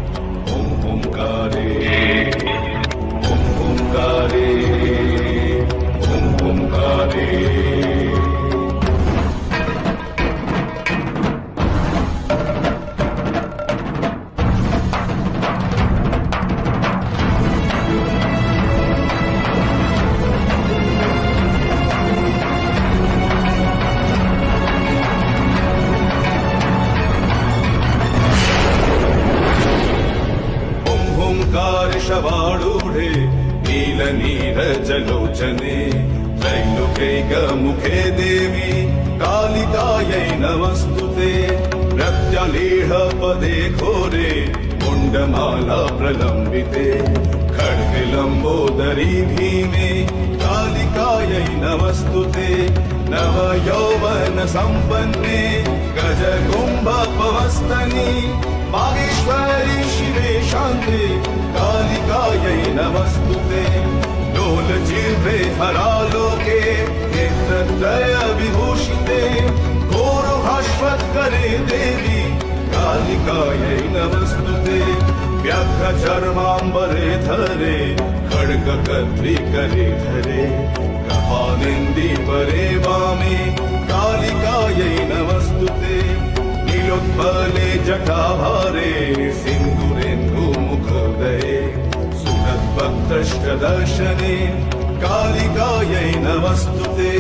ओंकारे ओम ओंकारे ओम ओंकारे ओम ओंकारे। शवाडूढे नीलनीरजलोचने त्रैलोक्यैकमुखे देवी कालिकायै नमस्तुते। प्रत्यलीढपदे घोरे मुण्डमाला प्रलम्बिते खड्गलम्बोदरी भीमे कालिकायै नमस्तुते। नवयौवन सम्पन्ने गजकुम्भपवस्तनि बागेश्वरी शिवे शान्ते कालिकायै नमस्तुते। डोलजिह्वे हरालोके नेत्रत्रय विभूषिते घोरभास्वत्करे देवी कालिकायै नमस्तुते। व्याघ्रचर्माम्बरे धरे खड्गकर्त्रिकरे धरे कपालेन्दीपरे वामे कालिकायै नमस्तुते। नीलोत्पले जटाभारे सिन्दूरेन्दुमुखोदये सुरद्भक्तष्टदर्शने कालिकायै नमस्तुते।